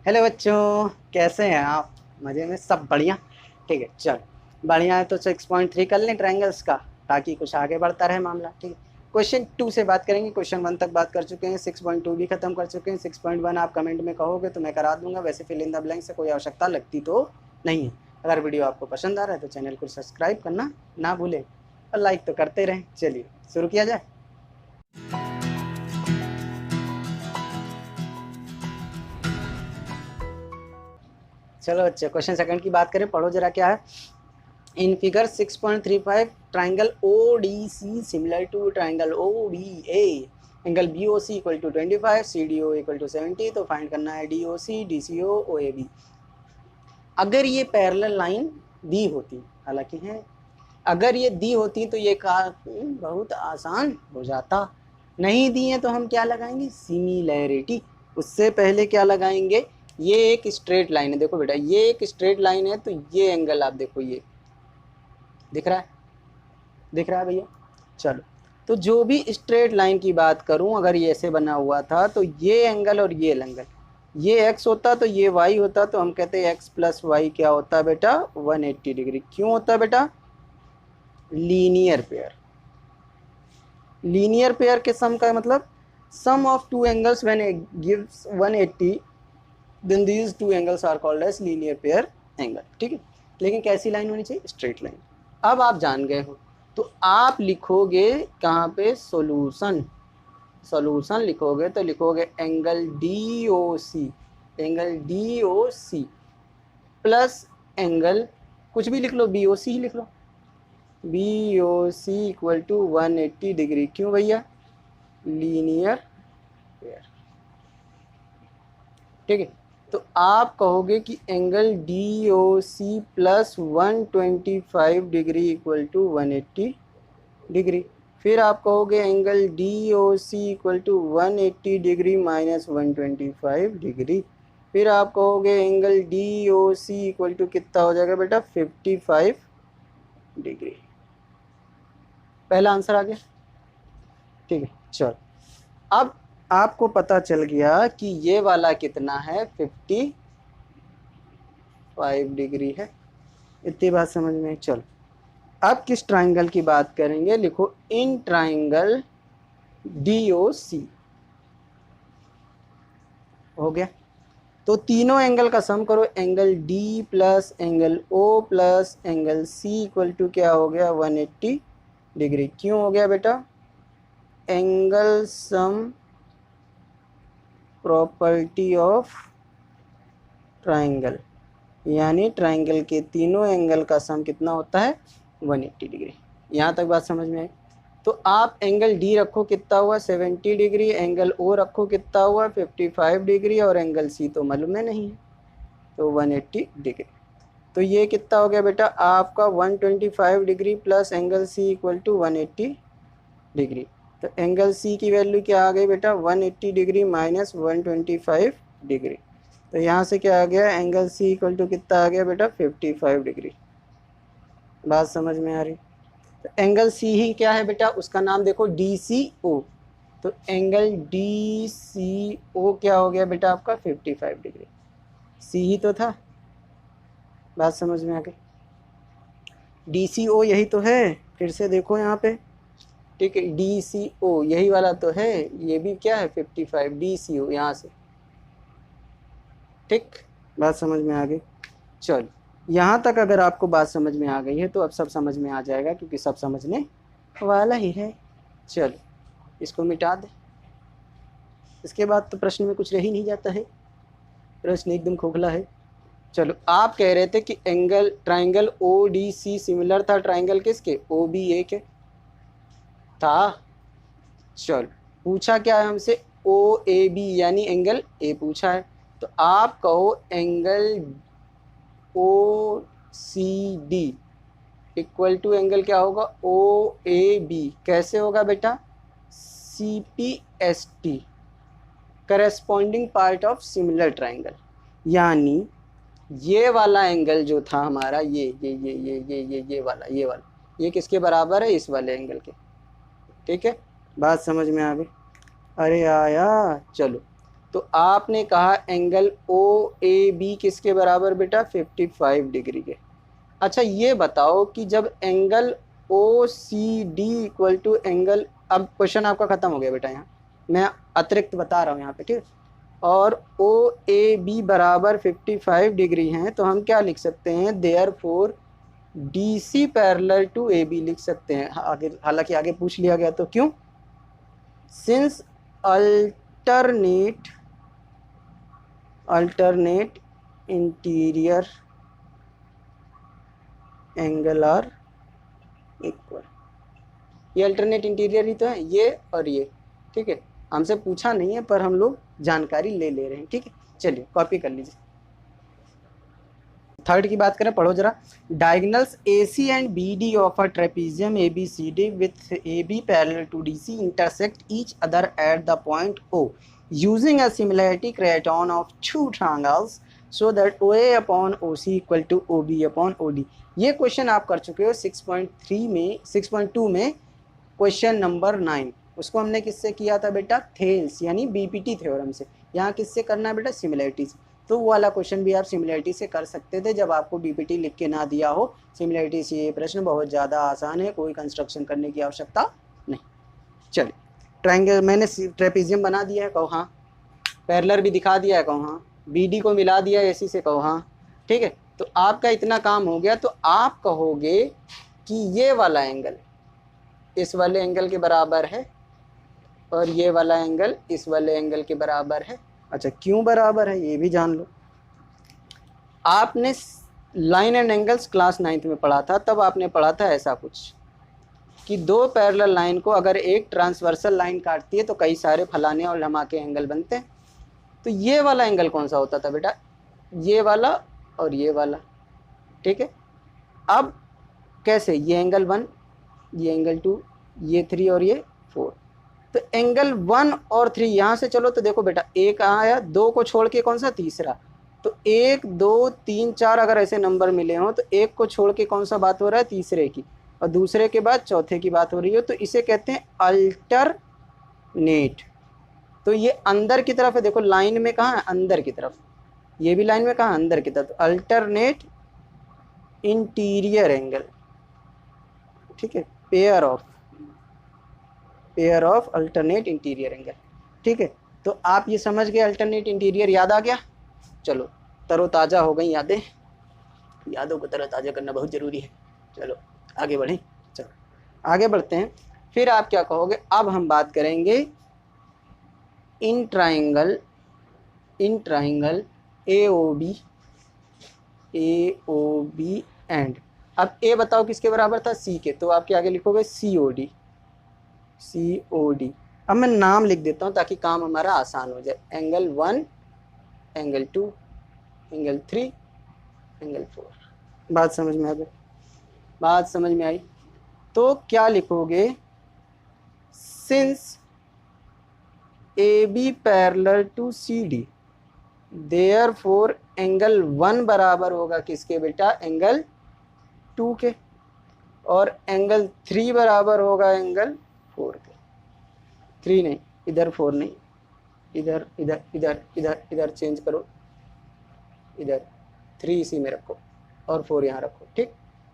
Hello बच्चों, कैसे हैं आप? मज़े में? सब बढ़िया? ठीक है, चलो बढ़िया है। तो 6.3 कर लें ट्रायंगल्स का, ताकि कुछ आगे बढ़ता रहे मामला। ठीक है, क्वेश्चन 2 से बात करेंगे। क्वेश्चन 1 तक बात कर चुके हैं, 6.2 भी खत्म कर चुके हैं। 6.1 आप कमेंट में कहोगे तो मैं करा दूंगा, वैसे फिल इन द ब्लैंक से कोई आवश्यकता लगती तो नहीं है। अगर वीडियो आपको पसंद आ रहा है तो चैनल को सब्सक्राइब करना ना भूलें और लाइक तो करते रहें। चलिए शुरू किया जाए। चलो बच्चे, क्वेश्चन सेकंड की बात करें, पढ़ो जरा क्या है। In figure 6.35 triangle ODC similar to triangle OBA, angle BOC equal to 25, CDO equal to 70। तो फाइंड करना है DOC, DCO, OAB। अगर ये पैरेलल लाइन दी होती, हालांकि है, अगर ये दी होती तो ये बहुत आसान हो जाता। नहीं दी है तो हम क्या लगाएंगे? सिमिलैरिटी। उससे पहले क्या लगाएंगे? ये एक स्ट्रेट लाइन है, देखो बेटा ये एक स्ट्रेट लाइन है, तो ये एंगल आप देखो, ये दिख रहा है, दिख रहा है भैया? चलो, तो जो भी स्ट्रेट लाइन की बात करूं, अगर ये ऐसे बना हुआ था तो ये एंगल और ये एंगल, ये x होता तो ये y होता। तो हम कहते हैं x प्लस वाई क्या होता है बेटा? 180 डिग्री। क्यों होता है बेटा? Linear pair. लीनियर पेयर के सम का मतलब sum of two angles when it gives 180, then these two angles are called as linear pair angle. ठीक है, लेकिन कैसी लाइन होनी चाहिए? Straight line. अब आप जान गए हो, तो आप लिखोगे कहाँ पे? सॉल्यूशन। सॉल्यूशन लिखोगे तो लिखोगे angle DOC, angle DOC plus angle कुछ भी लिख लो, BOC ही लिख लो। BOC equal to 180 degree. क्यों भैया? Linear pair. ठीक है, तो आप कहोगे कि angle DOC plus 125 degree equal to 180 degree. फिर आप कहोगे angle DOC equal to 180 degree minus 125 degree. फिर आप कहोगे एंगल DOC इक्वल टू कितना हो जाएगा बेटा? 55 डिग्री। पहला आंसर आ गया। ठीक है, चलो अब आपको पता चल गया कि ये वाला कितना है? 55 डिग्री है। इतनी बात समझ में? चलो अब किस ट्राइंगल की बात करेंगे? लिखो इन ट्राइंगल DOC। हो गया, तो तीनों एंगल का सम करो। Angle D plus angle O plus angle C equal to क्या हो गया? 180 डिग्री। क्यों हो गया बेटा? Angle sum property of triangle, यानी ट्राइंगल के तीनों एंगल का सम कितना होता है? 180 डिग्री। यहाँ तक बात समझ में आई? तो आप एंगल D रखो कितना हुआ? 70 डिग्री। एंगल O रखो कितना हुआ? 55 डिग्री। और एंगल C तो मालूम में नहीं है, तो 180 डिग्री। तो ये कितना हो गया बेटा आपका? 125 degree plus angle C equal to 180 degree. तो एंगल C की वैल्यू क्या आ गई बेटा? 180 डिग्री माइनस 125 डिग्री। तो यहाँ से क्या आ गया? एंगल C इक्वल टू कितना आ गया बेटा? 55 डिग्री। बात समझ में आ रही? तो एंगल C ही क्या है बेटा? उसका नाम देखो DCO। तो एंगल DCO क्या हो गया बेटा आपका? 55 डिग्री। C ही तो था। बात समझ में आ गई? DCO यही तो है, फिर से देखो यहाँ पे। ठीक है, DCO यही वाला तो है। ये भी क्या है? 55 DCO यहाँ से। ठीक, बात समझ में आ गई? चलो, यहाँ तक अगर आपको बात समझ में आ गई है तो अब सब समझ में आ जाएगा, क्योंकि सब समझने वाला ही है। चलो इसको मिटा दे, इसके बाद तो प्रश्न में कुछ रह ही नहीं जाता है, प्रश्न एकदम खोखला है। चलो, आप कह रहे थे कि एंगल ट्राइंगल ODC सिमिलर था ट्राइंगल किसके? OBA के था। चलो, पूछा क्या है हमसे? OAB यानी एंगल A पूछा है। तो आप कहो angle OCD equal to angle क्या होगा? OAB। कैसे होगा बेटा? CPST, corresponding part of similar triangle. यानी ये वाला एंगल जो था हमारा, ये किसके बराबर है? इस वाले एंगल के। ठीक है, बात समझ में आ गई? अरे आया। चलो, तो आपने कहा एंगल ओ ए बी किसके बराबर बेटा, 55 डिग्री के। अच्छा ये बताओ कि जब angle O C D equal to angle, अब क्वेश्चन आपका खत्म हो गया बेटा, यहाँ मैं अतिरिक्त बता रहा हूँ यहाँ पे, ठीक, और ओ ए बी बराबर 55 डिग्री हैं, तो हम क्या लिख सकते हैं, therefore D C parallel to A B लिख सकते हैं। आगे हालांकि आगे पूछ लिया गया, तो क्यों, since alternate interior angle are equal. ये अल्टरनेट इंटीरियर ही तो है, ये और ये, ठीक है, हमसे पूछा नहीं है पर हम लोग जानकारी ले रहे हैं, ठीक है। चलिए कॉपी कर लीजिए। थर्ड की बात करें, पढ़ो जरा। Diagonals A C and B D of a trapezium A B C D with A B parallel to D C intersect each other at the point O using a similarity criterion of two triangles so that O A upon O C equal to O B upon O D. ये question आप कर चुके हो 6.3 में, 6.2 में question number 9। उसको हमने किससे किया था बेटा, थेल्स यानी बीपीटी थ्योरम से। यहाँ किससे करना है बेटा, सिमिलैरिटी से। तो वो वाला क्वेश्चन भी आप सिमिलैरिटी से कर सकते थे जब आपको बीपीटी लिख के ना दिया हो। सिमिलैरिटी से ये प्रश्न बहुत ज़्यादा आसान है, कोई कंस्ट्रक्शन करने की आवश्यकता नहीं। चलिए, ट्रायंगल मैंने ट्रेपीजियम बना दिया है, कहो हाँ। पैरेलल भी दिखा दिया है, कहो हाँ। बीडी को मिला दिया है एसी से, कहो हाँ। ठीक है, तो आपका इतना काम हो गया। तो आप कहोगे कि ये वाला एंगल इस वाले एंगल के बराबर है और ये वाला एंगल इस वाले एंगल के बराबर है। अच्छा, क्यों बराबर है ये भी जान लो। आपने line and angles class 9th में पढ़ा था, तब आपने पढ़ा था ऐसा कुछ कि दो पैरेलल लाइन को अगर एक ट्रांसवर्सल लाइन काटती है तो कई सारे फलाने और लम्हाके एंगल बनते हैं। तो ये वाला एंगल कौन सा होता था बेटा, ये वाला और ये वाला, ठीक है। अब कैसे, ये एंगल 1, ये एंगल 2, ये 3 और ये 4। तो एंगल 1 और 3 यहाँ से चलो तो देखो बेटा, एक कहाँ आया, 2 को छोड़ के कौन सा, तीसरा। तो 1 2 3 4 अगर ऐसे नंबर मिले हों तो एक को छोड़ के कौन सा बात हो रहा है, तीसरे की, और दूसरे के बाद चौथे की बात हो रही हो, तो इसे कहते हैं अल्टरनेट। तो ये अंदर की तरफ है, देखो लाइन में कहाँ है, अंदर की तरफ, ये भी लाइन में कहाँ, अंदर की तरफ। अल्टरनेट इंटीरियर एंगल, ठीक है, pair of alternate interior angle, ठीक है। तो आप ये समझ गए, अल्टरनेट इंटीरियर याद आ गया। चलो, तरोताज़ा हो गई यादें, यादों को तरोताज़ा करना बहुत ज़रूरी है। चलो आगे बढ़ें, चलो आगे बढ़ते हैं। फिर आप क्या कहोगे, अब हम बात करेंगे in triangle A O B and. अब ए बताओ किसके बराबर था, सी के, तो आपके आगे लिखोगे सी ओ डी। अब मैं नाम लिख देता हूँ ताकि काम हमारा आसान हो जाए। Angle 1, angle 2, angle 3, angle 4। बात समझ में आ गई, बात समझ में आई। तो क्या लिखोगे, since A B parallel to C D therefore angle 1 बराबर होगा किसके बेटा, एंगल 2 के, और एंगल 3 बराबर होगा एंगल 4 के। 3 नहीं, इधर 4 नहीं, इधर इधर इधर इधर इधर चेंज करो, इधर 3 इसी में रखो और 4 यहाँ रखो, ठीक।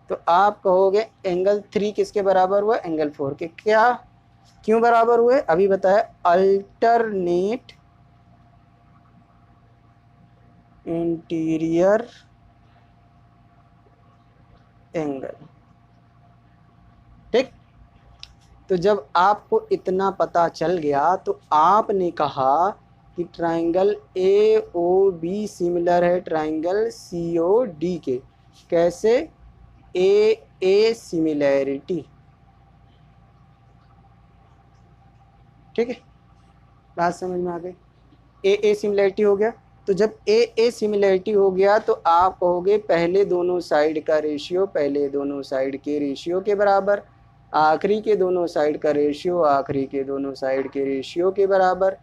तो आप कहोगे एंगल 3 किसके बराबर हुआ, एंगल 4 के। क्या, क्यों बराबर हुए, अभी बताया, अल्टरनेट इंटीरियर एंगल, ठीक। तो जब आपको इतना पता चल गया तो आपने कहा कि triangle A O B similar है ट्राइंगल सी ओ डी के। कैसे, ए सिमिलैरिटी, ठीक है, बात समझ में आ गई। ए सिमिलैरिटी हो गया। तो जब ए सिमिलैरिटी हो गया तो आप कहोगे पहले दोनों साइड का रेशियो पहले दोनों साइड के रेशियो के बराबर, आखिरी के दोनों साइड का रेशियो आखिरी के दोनों साइड के रेशियो के बराबर,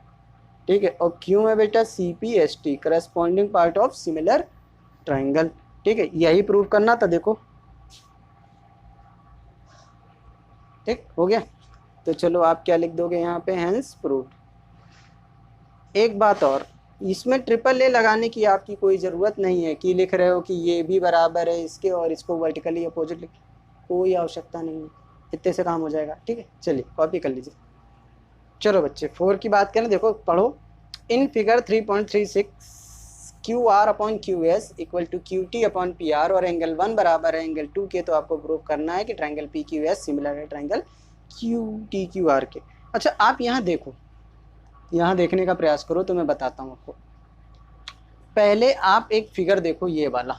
ठीक है। और क्यों है बेटा, CPST, corresponding part of similar triangle, ठीक है। यही प्रूव करना था, देखो, ठीक हो गया। तो चलो आप क्या लिख दोगे यहाँ पे, हेंस प्रूव्ड। एक बात और, इसमें ट्रिपल ए लगाने की आपकी कोई ज़रूरत नहीं है कि लिख रहे हो कि ये भी बराबर है इसके और इसको वर्टिकली अपोजिट लिख, कोई आवश्यकता नहीं है, इतने से काम हो जाएगा। ठीक है, चलिए कॉपी कर लीजिए। चलो बच्चे 4 की बात करें, देखो पढ़ो। In figure 3.36 Q R upon Q S equal to Q T upon P R और एंगल 1 बराबर है एंगल 2 के, तो आपको प्रूव करना है कि triangle P Q S similar है triangle Q T Q R के। अच्छा आप यहाँ देखो, यहाँ देखने का प्रयास करो तो मैं बताता हूँ आपको। पहले आप एक फिगर देखो, ये वाला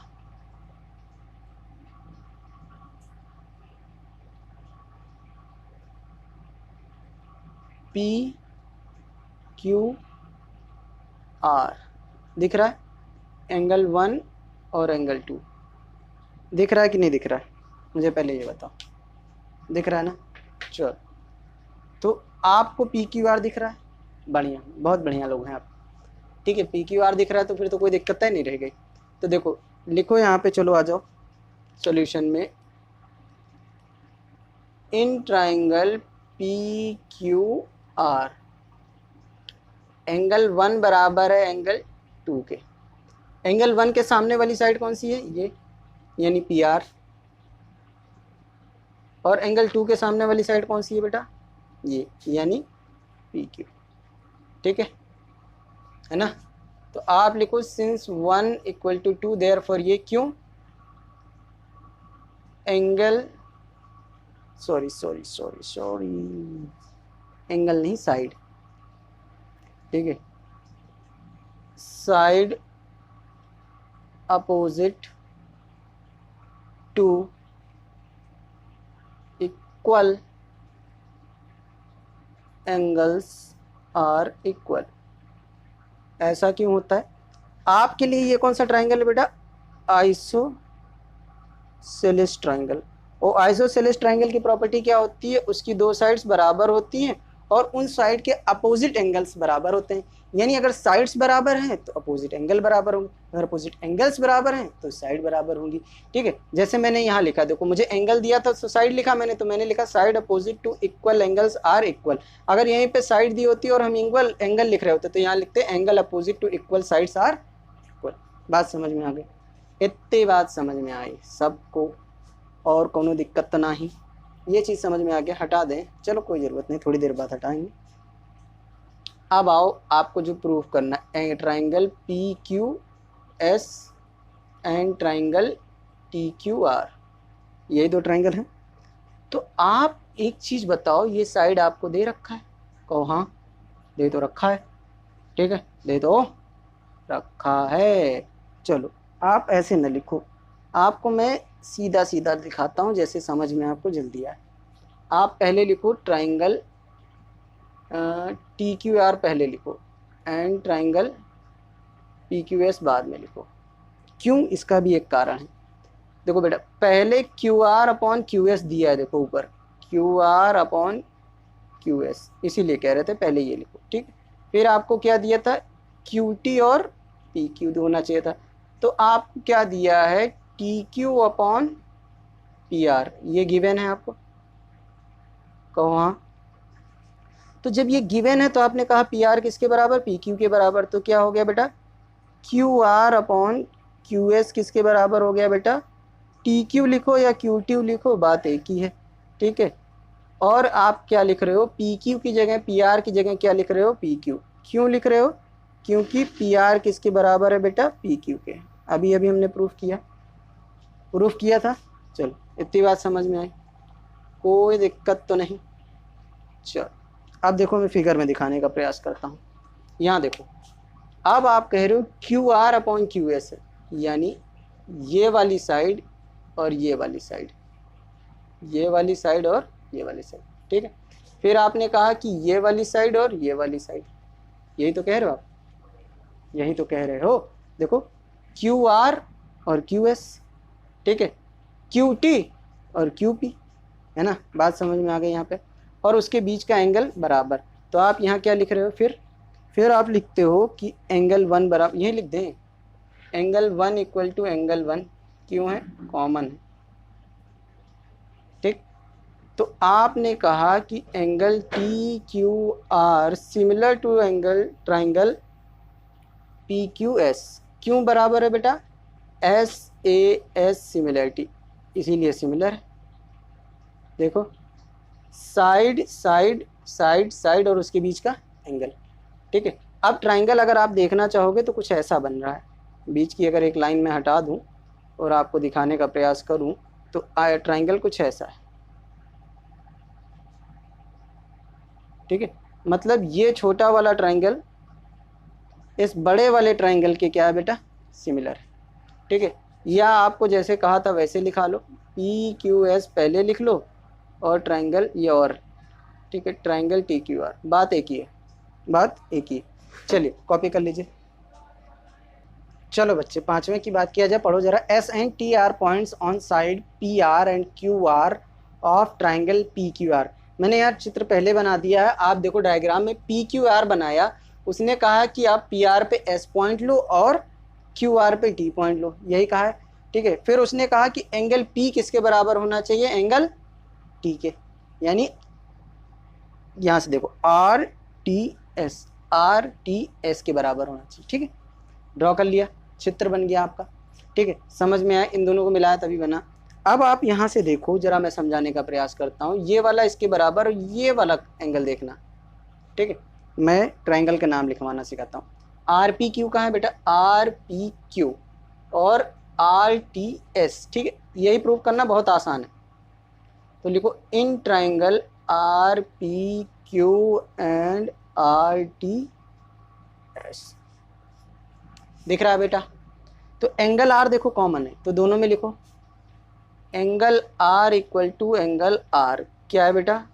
पी क्यू आर दिख रहा है, एंगल 1 और एंगल 2 दिख रहा है कि नहीं दिख रहा है, मुझे पहले ये बताओ। दिख रहा है ना, चलो तो आपको पी क्यू आर दिख रहा है, बढ़िया, बहुत बढ़िया लोग हैं आप। ठीक है, पी क्यू आर दिख रहा है तो फिर तो कोई दिक्कत ही नहीं रह गई। तो देखो लिखो यहाँ पे, चलो आ जाओ सॉल्यूशन में। In triangle P Q R angle 1 बराबर है एंगल 2 के। एंगल 1 के सामने वाली साइड कौन सी है, ये यानी पी आर, और एंगल 2 के सामने वाली साइड कौन सी है बेटा, ये यानी पी क्यू। ठीक है ना। तो आप लिखो सिंस 1 इक्वल टू 2 देयरफॉर ये क्यों एंगल सॉरी एंगल नहीं साइड, ठीक है, side opposite to equal angles are equal. ऐसा क्यों होता है आपके लिए, ये कौन सा ट्राइंगल है बेटा, आइसोसेलेस ट्राइंगल। और आइसोसेलेस ट्राइंगल की प्रॉपर्टी क्या होती है, उसकी दो साइड्स बराबर होती हैं और उन साइड के अपोजिट एंगल्स बराबर होते हैं। यानी अगर साइड्स बराबर हैं तो अपोजिट एंगल बराबर होंगे, अगर अपोजिट एंगल्स बराबर हैं तो साइड बराबर होंगी। ठीक है, जैसे मैंने यहाँ लिखा, देखो मुझे एंगल दिया था तो साइड लिखा मैंने, तो मैंने लिखा side opposite to equal angles are equal. अगर यहीं पे साइड दी होती और हम इक्वल एंगल लिख रहे होते तो यहाँ लिखते angle opposite to equal sides are equal. बात समझ में आ गई, इतनी बात समझ में आई सबको, और कोनो दिक्कत तो नहीं, ये चीज़ समझ में आ गया, हटा दें, चलो कोई ज़रूरत नहीं, थोड़ी देर बाद हटाएंगे। अब आओ, आपको जो प्रूफ करना है, triangle P Q S and triangle T Q are, यही दो ट्राइंगल हैं। तो आप एक चीज़ बताओ, ये साइड आपको दे रखा है, कहो हाँ दे तो रखा है, ठीक है दे तो रखा है। चलो आप ऐसे न लिखो, आपको मैं सीधा सीधा दिखाता हूँ जैसे समझ में आपको जल्दी आए। आप पहले लिखो ट्राइंगल टी क्यू आर पहले लिखो and triangle P Q S बाद में लिखो। क्यों, इसका भी एक कारण है। देखो बेटा, पहले Q R upon Q S दिया है, देखो ऊपर Q R upon Q S, इसीलिए कह रहे थे पहले ये लिखो। ठीक, फिर आपको क्या दिया था, क्यू टी और पी क्यू होना चाहिए था, तो आपको क्या दिया है, T Q upon P are, ये गिवन है आपको, कहो हाँ। तो जब ये गिवन है तो आपने कहा पी आर किसके बराबर, पी क्यू के बराबर, तो क्या हो गया बेटा, Q R upon Q S किसके बराबर हो गया बेटा, टी क्यू लिखो या क्यू टी लिखो, बात एक ही है। ठीक है, और आप क्या लिख रहे हो, पी क्यू की जगह पी आर की जगह क्या लिख रहे हो, पी क्यू। क्यों लिख रहे हो, क्योंकि पी आर किसके बराबर है बेटा, पी क्यू के। अभी अभी हमने प्रूफ किया था। चलो इतनी बात समझ में आई, कोई दिक्कत तो नहीं। चलो अब देखो, मैं फिगर में दिखाने का प्रयास करता हूँ। यहाँ देखो, अब आप कह रहे हो Q R upon Q S है, यानी ये वाली साइड और ये वाली साइड, ये वाली साइड और ये वाली साइड। ठीक है, फिर आपने कहा कि ये वाली साइड और ये वाली साइड, यही तो कह रहे हो आप, यही तो कह रहे हो। देखो क्यू आर और क्यू एस, ठीक है, क्यू टी और क्यू पी, है ना, बात समझ में आ गई यहाँ पे, और उसके बीच का एंगल बराबर। तो आप यहाँ क्या लिख रहे हो, फिर आप लिखते हो कि एंगल 1 बराबर, यही लिख दें एंगल 1 इक्वल टू एंगल 1, क्यों है, कॉमन है। ठीक, तो आपने कहा कि angle T Q R similar to angle triangle P Q S. क्यों बराबर है बेटा? एस ए एस सिमिलरिटी, इसीलिए सिमिलर है। देखो साइड साइड साइड साइड और उसके बीच का एंगल, ठीक है। अब ट्राइंगल अगर आप देखना चाहोगे तो कुछ ऐसा बन रहा है। बीच की अगर एक लाइन में हटा दूं और आपको दिखाने का प्रयास करूं तो ट्राइंगल कुछ ऐसा है, ठीक है। मतलब ये छोटा वाला ट्राइंगल इस बड़े वाले ट्राइंगल के क्या है बेटा? सिमिलर है, ठीक है। या आपको जैसे कहा था वैसे लिखा लो, पी क्यू एस पहले लिख लो और ट्राइंगल ये और, ठीक है, ट्राइंगल टी क्यू आर। बात एक ही है, बात एक ही। चलिए कॉपी कर लीजिए। चलो बच्चे पांचवें की बात किया जाए, पढ़ो जरा। S and T R points on side P R and Q R of triangle P Q R. मैंने यार चित्र पहले बना दिया है, आप देखो डायग्राम में पी क्यू आर बनाया, उसने कहा कि आप पी आर पे एस पॉइंट लो और क्यू आर पे टी पॉइंट लो, यही कहा है, ठीक है। फिर उसने कहा कि एंगल पी किसके बराबर होना चाहिए? एंगल टी के, यानी यहाँ से देखो आर टी एस के बराबर होना चाहिए, ठीक है। ड्रॉ कर लिया, चित्र बन गया आपका, ठीक है। समझ में आया? इन दोनों को मिलाया तभी बना। अब आप यहाँ से देखो जरा, मैं समझाने का प्रयास करता हूँ। ये वाला इसके बराबर, ये वाला एंगल देखना, ठीक है। मैं ट्राइंगल का नाम लिखवाना सिखाता हूँ। आर पी क्यू कहाँ है बेटा? आर पी क्यू और आर टी एस, ठीक है। यही प्रूव करना बहुत आसान है। तो लिखो in triangle R P Q and are T S. दिख रहा है बेटा? तो एंगल आर देखो कॉमन है, तो दोनों में लिखो angle are equal to angle R. क्या है बेटा?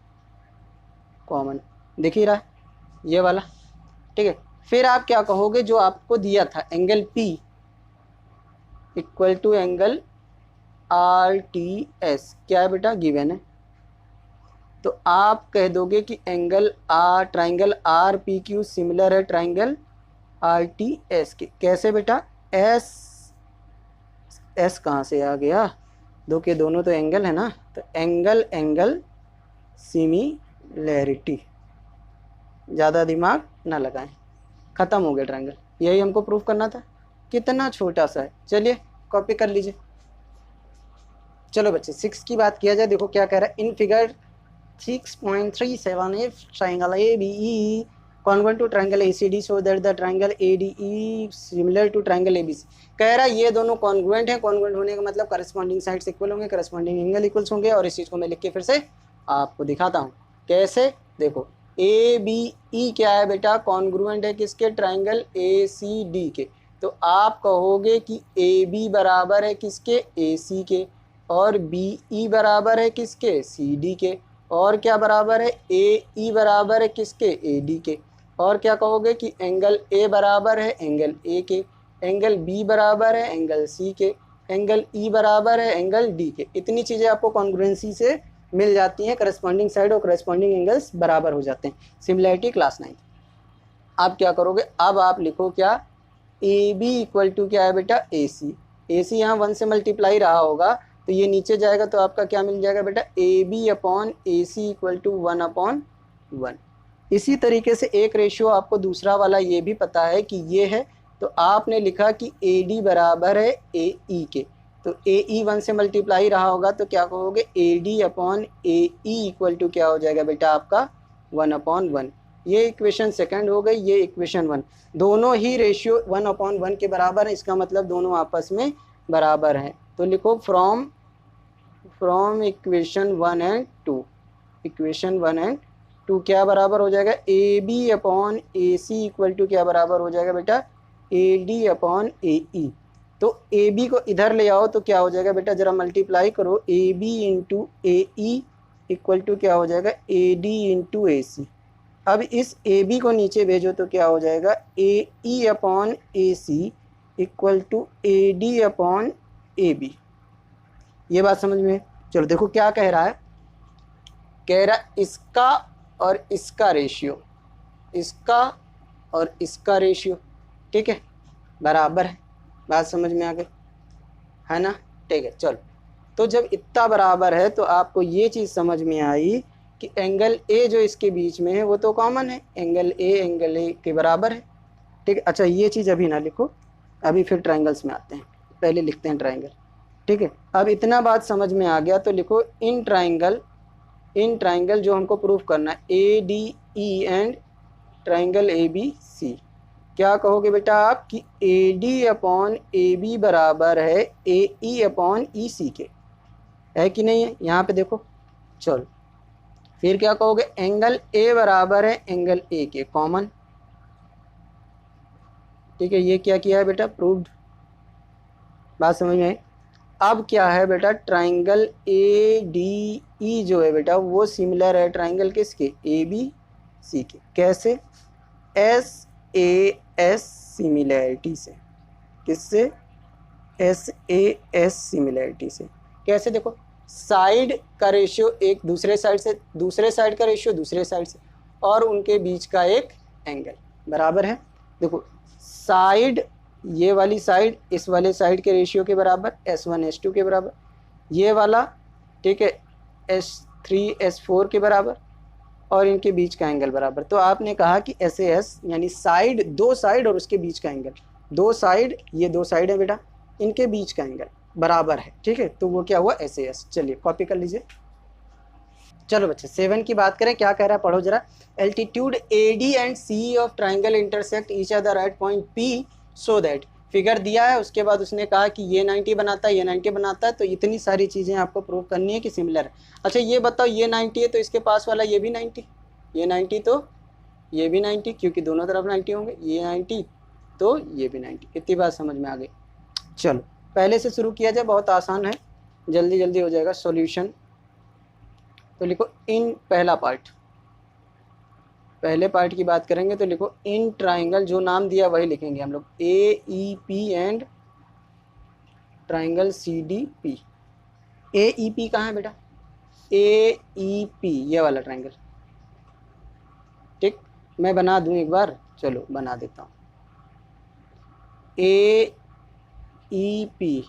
कॉमन, दिख ही रहा है ये वाला, ठीक है। फिर आप क्या कहोगे? जो आपको दिया था angle P equal to angle R T S, क्या है बेटा? गिवन है। तो आप कह दोगे कि angle R, triangle R P Q similar है ट्राइंगल आर टी एस के। कैसे बेटा? एस, एस कहाँ से आ गया? दो के दोनों तो एंगल है ना, तो एंगल एंगल सिमिलैरिटी। ज़्यादा दिमाग ना लगाएं, ख़त्म हो गया ट्रायंगल। यही हमको प्रूफ करना था, कितना छोटा सा है। चलिए कॉपी कर लीजिए। चलो बच्चे 6 की बात किया जाए, देखो क्या कह रहा है। In figure 6.37 if triangle ABE congruent to triangle ACD so that the triangle ADE similar to triangle ABC। कह रहा है ये दोनों कॉन्ग्रुएंट हैं। कॉन्ग्रुएंट होने का मतलब करस्पॉन्डिंग साइड्स इक्वल होंगे, करस्पॉन्डिंग एंगल इक्वल्स होंगे। और इस चीज़ को मैं लिख के फिर से आपको दिखाता हूँ कैसे। देखो ABE क्या है बेटा? कॉन्ग्रुएंट है किसके? ट्राइंगल ACD के। तो आप कहोगे कि AB बराबर है किसके? AC के, और BE बराबर है किसके? CD के, और क्या बराबर है? AE बराबर है किसके? AD के। और क्या कहोगे कि एंगल A बराबर है एंगल A के, एंगल B बराबर है एंगल C के, एंगल E बराबर है एंगल D के। इतनी चीज़ें आपको कॉन्ग्रुएंसी से मिल जाती हैं, करस्पॉन्डिंग साइड और करस्पॉन्डिंग एंगल्स बराबर हो जाते हैं। Similarity class 9। आप क्या करोगे? अब आप लिखो क्या? AB इक्वल टू क्या है बेटा? AC। AC यहाँ 1 से मल्टीप्लाई रहा होगा तो ये नीचे जाएगा, तो आपका क्या मिल जाएगा बेटा? AB upon AC equal to 1/1। इसी तरीके से एक रेशियो आपको दूसरा वाला ये भी पता है कि ये है, तो आपने लिखा कि AD बराबर है AE के। तो AE 1 से मल्टीप्लाई रहा होगा तो क्या कहोगे? AD upon AE equal to क्या हो जाएगा बेटा? आपका 1/1। ये इक्वेशन सेकंड हो गई, ये इक्वेशन 1। दोनों ही रेशियो 1/1 के बराबर है, इसका मतलब दोनों आपस में बराबर हैं। तो लिखो from equation 1 and 2, equation 1 and 2 क्या बराबर हो जाएगा? AB upon AC equal to क्या बराबर हो जाएगा बेटा? AD upon AE। तो AB को इधर ले आओ तो क्या हो जाएगा बेटा? जरा मल्टीप्लाई करो, AB into AE equal to क्या हो जाएगा? AD into AC। अब इस AB को नीचे भेजो तो क्या हो जाएगा? AE upon AC equal to AD upon AB। ये बात समझ में? चलो देखो क्या कह रहा है। कह रहा इसका और इसका रेशियो, इसका और इसका रेशियो, ठीक है, बराबर है। बात समझ में आ गई है ना? ठीक है। चलो तो जब इतना बराबर है तो आपको ये चीज़ समझ में आई कि एंगल ए जो इसके बीच में है वो तो कॉमन है, एंगल ए के बराबर है। ठीक है, अच्छा ये चीज़ अभी ना लिखो, अभी फिर ट्राइंगल्स में आते हैं, पहले लिखते हैं ट्राइंगल। ठीक है, अब इतना बात समझ में आ गया तो लिखो इन ट्राइंगल जो हमको प्रूफ करना है A D E and triangle A B C. क्या कहोगे बेटा आप कि A D upon A B बराबर है ए ई अपॉन ई सी के, है कि नहीं है? यहाँ पे देखो, चलो फिर क्या कहोगे, एंगल ए बराबर है एंगल ए के, कॉमन। ठीक है, ये क्या किया है बेटा, प्रूव्ड। बात समझ में आई? अब क्या है बेटा, ट्राइंगल ए डी ई जो है बेटा वो सिमिलर है ट्राइंगल किसके, ए बी सी के। कैसे? एस ए एस सिमिलैरिटी से। किससे? एस ए एस सिमिलैरिटी से। कैसे? देखो, साइड का रेशियो एक दूसरे साइड से, दूसरे साइड का रेशियो दूसरे साइड से, और उनके बीच का एक एंगल बराबर है। देखो साइड, ये वाली साइड इस वाले साइड के रेशियो के बराबर, S1 S2 के बराबर, ये वाला ठीक है S3 S4 के बराबर, और इनके बीच का एंगल बराबर। तो आपने कहा कि SAS यानी साइड, दो साइड और उसके बीच का एंगल, दो साइड, ये दो साइड है बेटा, इनके बीच का एंगल बराबर है। ठीक है, तो वो क्या हुआ, SAS। चलिए कॉपी कर लीजिए। चलो बच्चे 7 की बात करें, क्या कह रहा है पढ़ो जरा। Altitude AD and CE of triangle intersect each other eight point P so that, figure दिया है, उसके बाद उसने कहा कि ये 90 बनाता है, ये 90 बनाता है, तो इतनी सारी चीज़ें आपको प्रूव करनी है कि सिमिलर है। अच्छा ये बताओ, ये 90 है तो इसके पास वाला ये भी 90, ये 90 तो ये भी 90, क्योंकि दोनों तरफ 90 होंगे, ये 90 तो ये भी 90। इतनी बात समझ में आ गई। चलो पहले से शुरू किया जाए, बहुत आसान है, जल्दी जल्दी हो जाएगा सॉल्यूशन। तो लिखो इन, पहला पार्ट, पहले पार्ट की बात करेंगे तो लिखो इन ट्राइंगल, जो नाम दिया वही लिखेंगे हम लोग, AEP and triangle CDP। AEP कहाँ है बेटा, AEP ये वाला ट्राइंगल। ठीक, मैं बना दूं एक बार, चलो बना देता हूँ। AEP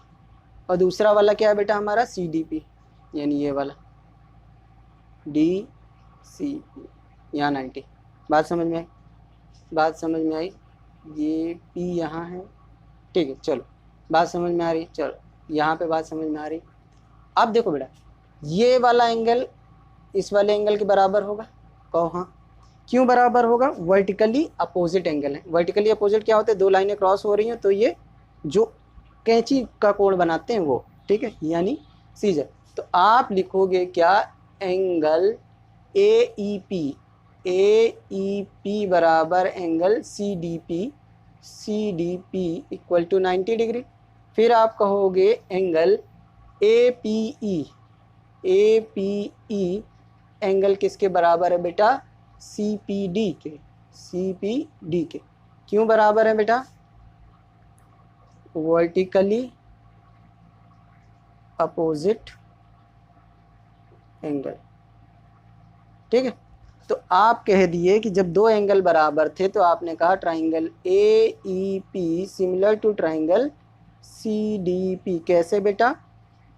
और दूसरा वाला क्या है बेटा हमारा, CDP, यानी ये वाला DCP, यहाँ 90। बात समझ में आई? बात समझ में आई? ये P यहाँ है, ठीक है, चलो बात समझ में आ रही, चलो यहाँ पे बात समझ में आ रही। अब देखो बेटा, ये वाला एंगल इस वाले एंगल के बराबर होगा, कहो हाँ। क्यों बराबर होगा? वर्टिकली अपोजिट एंगल है। वर्टिकली अपोजिट क्या होता है, दो लाइनें क्रॉस हो रही हैं तो ये जो कैंची का कोण बनाते हैं वो, ठीक है, यानी सीजर। तो आप लिखोगे क्या, एंगल AEP बराबर angle CDP equal to 90 degree. फिर आप कहोगे एंगल APE एंगल किसके बराबर है बेटा, CPD के। क्यों बराबर है बेटा, वर्टिकली अपोजिट एंगल। ठीक है, तो आप कह दिए कि जब दो एंगल बराबर थे तो आपने कहा triangle AEP similar to triangle CDP। कैसे बेटा,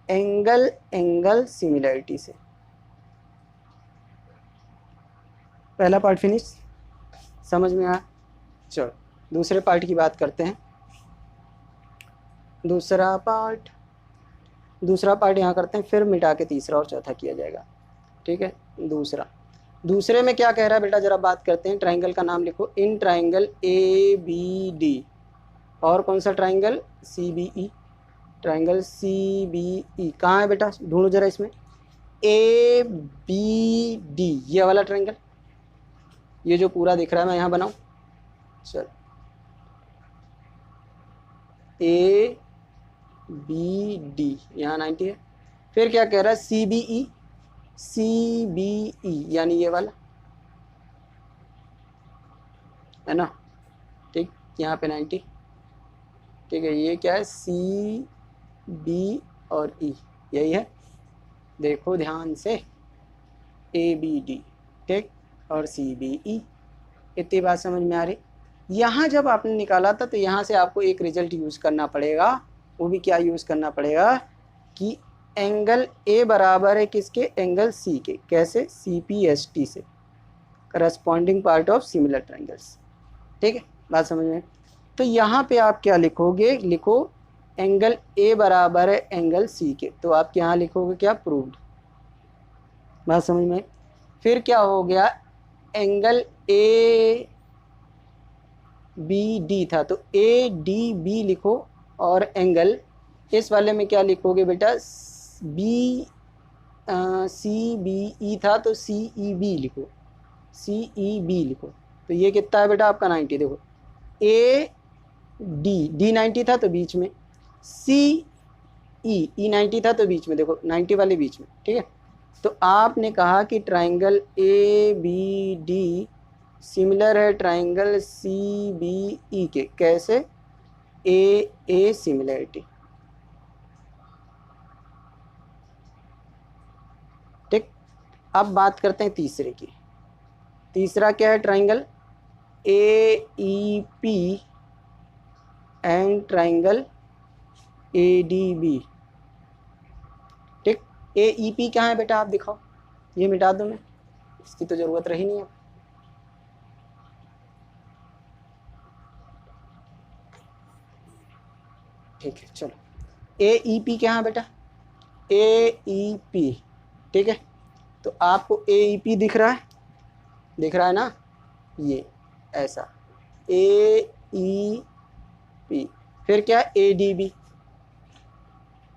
एंगल सिमिलरिटी से। पहला पार्ट फिनिश, समझ में आया? चलो दूसरे पार्ट की बात करते हैं। दूसरा पार्ट यहाँ करते हैं, फिर मिटा के तीसरा और चौथा किया जाएगा। ठीक है, दूसरे में क्या कह रहा है बेटा, जरा बात करते हैं। ट्राइंगल का नाम लिखो, इन ट्राइंगल ABD और कौन सा ट्राइंगल, CBE। ट्राइंगल CBE कहाँ है बेटा, ढूंढो जरा इसमें। ABD ये वाला ट्राइंगल, ये जो पूरा दिख रहा है, मैं यहाँ बनाऊँ, चल ABD यहाँ 90 है। फिर क्या कह रहा है, CBE यानी ये वाला है ना, ठीक, यहाँ पे 90। ठीक है, ये क्या है, CB और E, यही है, देखो ध्यान से, ABD ठीक और CBE। इतनी बात समझ में आ रही? यहाँ जब आपने निकाला था तो यहाँ से आपको एक रिजल्ट यूज़ करना पड़ेगा, वो भी क्या यूज़ करना पड़ेगा कि एंगल ए बराबर है किसके, एंगल सी के। कैसे, CPST से, corresponding part of similar triangles. ठीक है, बात समझ में। तो यहाँ पे आप क्या लिखोगे, लिखो एंगल ए बराबर है एंगल सी के, तो आप यहाँ लिखोगे क्या, प्रूव्ड। बात समझ में। फिर क्या हो गया, एंगल ए बी डी था, तो ADB लिखो, और एंगल इस वाले में क्या लिखोगे बेटा, CBE था तो CEB लिखो, CEB लिखो। तो ये कितना है बेटा आपका 90। देखो D 90 था तो बीच में, E 90 था तो बीच में, देखो 90 वाले बीच में। ठीक है, तो आपने कहा कि ट्राइंगल ABD सिमिलर है ट्राइंगल CBE के। कैसे, A सिमिलरिटी। ठीक, अब बात करते हैं तीसरे की। तीसरा क्या है, triangle AEP and triangle ADB। ठीक, AEP क्या है बेटा, आप दिखाओ। ये मिटा दूं मैं, इसकी तो जरूरत रही नहीं है। ठीक है, चलो AEP क्या है बेटा, AEP। ठीक है, तो आपको AEP दिख रहा है, दिख रहा है ना, ये ऐसा AEP। फिर क्या, ADB,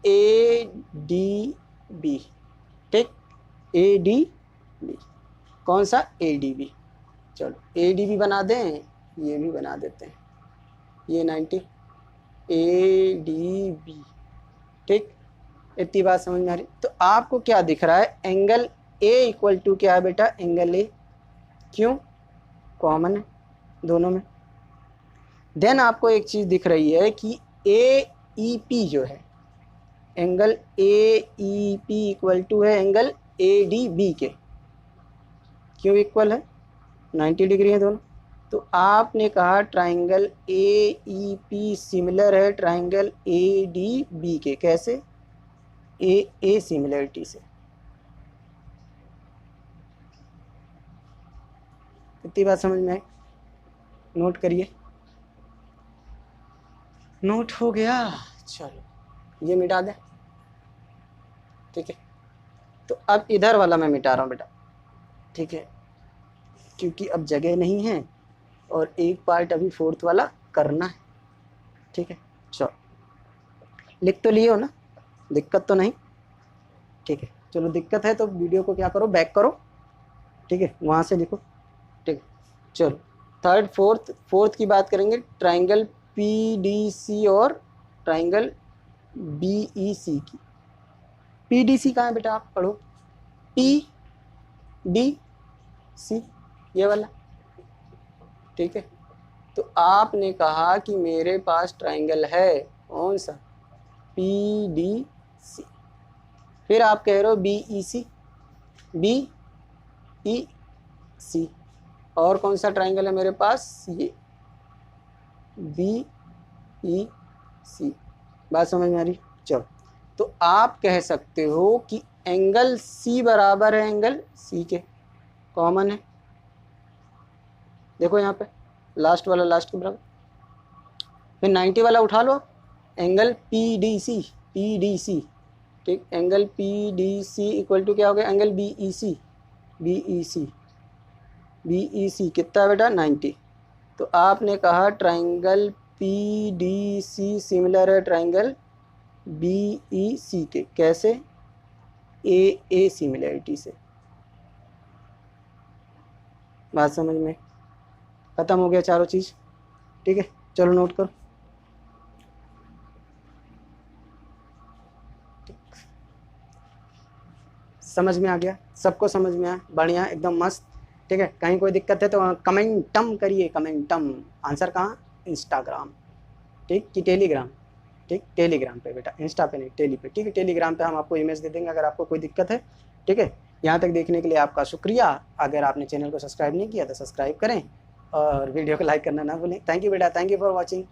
ADB। ठीक, ADB, कौन सा, ADB। चलो ADB बना दें, ये भी बना देते हैं, ये 90 ADB। ठीक, इतनी बात समझ में आ रही। तो आपको क्या दिख रहा है, एंगल A इक्वल टू क्या है बेटा, एंगल A। क्यों, कॉमन है दोनों में। देन आपको एक चीज़ दिख रही है कि AEP जो है, एंगल AEP इक्वल टू है एंगल ADB के। क्यों इक्वल है, 90 डिग्री है दोनों। तो आपने कहा ट्राइंगल AEP सिमिलर है ट्राइंगल ADB के। कैसे, A सिमिलरिटी से। इतनी बात समझ में आई, नोट करिए। नोट हो गया, चलो ये मिटा दें। ठीक है, तो अब इधर वाला मैं मिटा रहा हूँ बेटा। ठीक है, क्योंकि अब जगह नहीं है और एक पार्ट अभी फोर्थ वाला करना है। ठीक है, चलो लिख तो लिए हो ना, दिक्कत तो नहीं। ठीक है, चलो दिक्कत है तो वीडियो को क्या करो, बैक करो। ठीक है, वहाँ से लिखो। ठीक है, चलो थर्ड फोर्थ की बात करेंगे, ट्राइंगल PDC और ट्राइंगल BEC की। PDC कहाँ है बेटा, आप पढ़ो, PDC ये वाला। ठीक है, तो आपने कहा कि मेरे पास ट्राइंगल है कौन सा, PDC। फिर आप कह रहे हो BEC, BEC। और कौन सा ट्राइंगल है मेरे पास, ये BEC। बात समझ में आ रही। चलो, तो आप कह सकते हो कि एंगल C बराबर है एंगल C के, कॉमन है। देखो यहाँ पे लास्ट वाला लास्ट के बराबर। फिर 90 वाला उठा लो आप, एंगल PDC। ठीक, एंगल PDC इक्वल टू क्या हो गया, एंगल BEC। कितना है बेटा, 90। तो आपने कहा ट्राइंगल PDC सिमिलर है ट्राइंगल BEC के। कैसे, A सिमिलरिटी से। बात समझ में, खत्म हो गया चारों चीज़। ठीक है, चलो नोट करो। समझ में आ गया, सबको समझ में आया, बढ़िया एकदम मस्त। ठीक है, कहीं कोई दिक्कत है तो कमेंटम करिए, कमेंटम। आंसर कहाँ, इंस्टाग्राम। ठीक, कि टेलीग्राम। ठीक, टेलीग्राम पे बेटा, इंस्टा पे नहीं, टेली पे। ठीक है, टेलीग्राम पे हम आपको इमेज दे देंगे अगर आपको कोई दिक्कत है। ठीक है, यहाँ तक देखने के लिए आपका शुक्रिया। अगर आपने चैनल को सब्सक्राइब नहीं किया तो सब्सक्राइब करें और वीडियो को लाइक करना ना भूलें। थैंक यू बेटा, थैंक यू फॉर वॉचिंग।